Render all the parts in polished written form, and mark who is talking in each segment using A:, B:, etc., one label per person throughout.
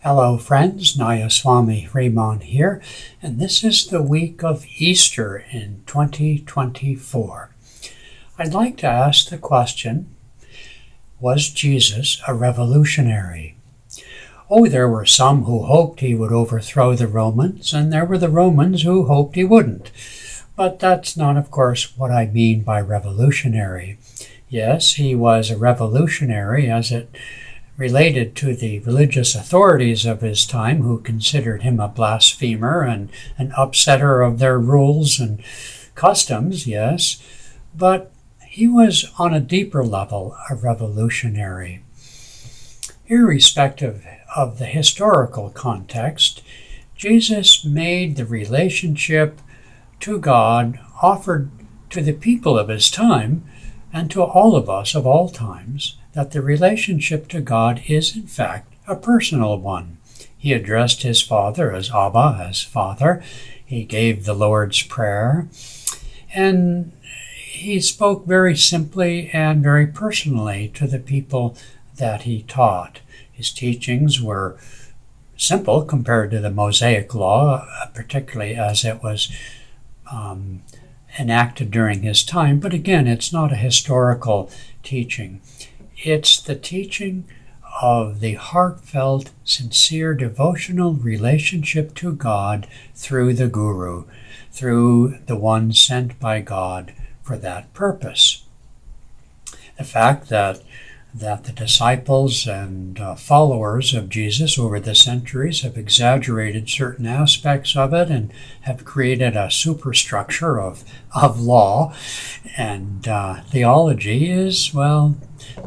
A: Hello friends, Nayaswami Raymond here, and this is the week of Easter in 2024. I'd like to ask the question, was Jesus a revolutionary? There were some who hoped he would overthrow the Romans, and there were the Romans who hoped he wouldn't. But that's not, of course, what I mean by revolutionary. Yes, he was a revolutionary as it related to the religious authorities of his time, who considered him a blasphemer and an upsetter of their rules and customs, yes, but he was on a deeper level a revolutionary. Irrespective of the historical context, Jesus made the relationship to God offered to the people of his time and to all of us of all times, that the relationship to God is, in fact, a personal one. He addressed his Father as Abba, as Father. He gave the Lord's Prayer. And he spoke very simply and very personally to the people that he taught. His teachings were simple compared to the Mosaic Law, particularly as it was enacted during his time. But again, it's not a historical teaching. It's the teaching of the heartfelt, sincere, devotional relationship to God through the Guru, through the one sent by God for that purpose. The fact that the disciples and followers of Jesus over the centuries have exaggerated certain aspects of it and have created a superstructure of law and theology is,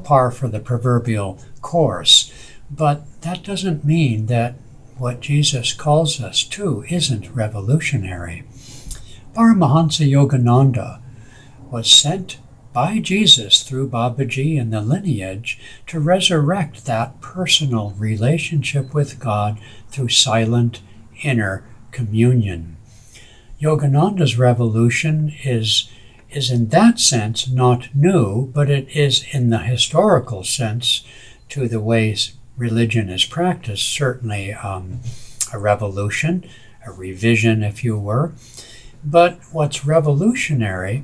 A: par for the proverbial course. But that doesn't mean that what Jesus calls us to isn't revolutionary. Paramhansa Yogananda was sent by Jesus through Babaji and the lineage to resurrect that personal relationship with God through silent inner communion. Yogananda's revolution is in that sense not new, but it is in the historical sense to the ways religion is practiced, certainly a revolution, a revision if you were. But what's revolutionary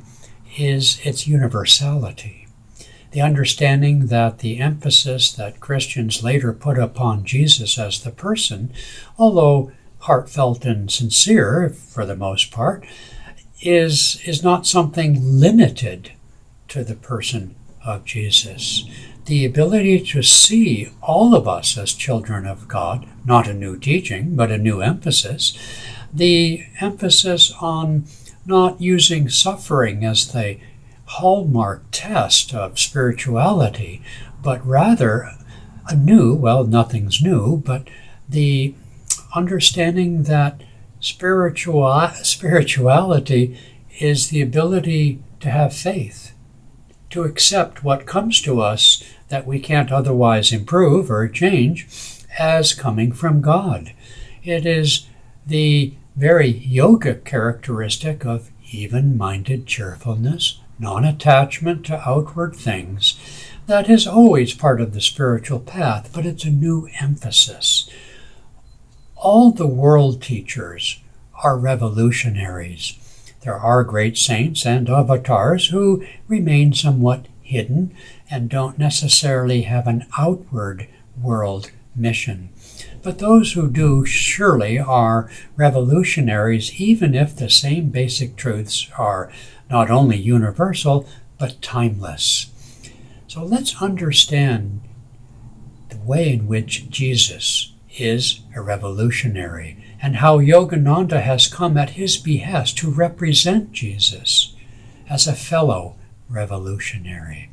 A: is its universality. The understanding that the emphasis that Christians later put upon Jesus as the person, although heartfelt and sincere for the most part, is not something limited to the person of Jesus. The ability to see all of us as children of God, not a new teaching, but a new emphasis. The emphasis on not using suffering as the hallmark test of spirituality, but rather nothing's new, but the understanding that spirituality is the ability to have faith, to accept what comes to us that we can't otherwise improve or change as coming from God. It is the very yogic characteristic of even-minded cheerfulness, non-attachment to outward things, that is always part of the spiritual path, but it's a new emphasis. All the world teachers are revolutionaries. There are great saints and avatars who remain somewhat hidden and don't necessarily have an outward world mission. But those who do surely are revolutionaries, even if the same basic truths are not only universal, but timeless. So let's understand the way in which Jesus is a revolutionary and how Yogananda has come at his behest to represent Jesus as a fellow revolutionary.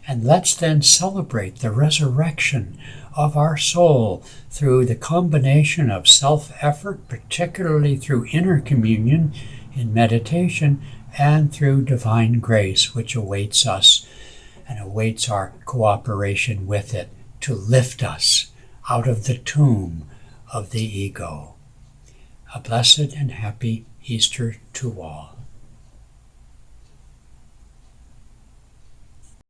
A: And let's then celebrate the resurrection of our soul through the combination of self-effort, particularly through inner communion in meditation, and through divine grace, which awaits us and awaits our cooperation with it to lift us out of the tomb of the ego. A blessed and happy Easter to all.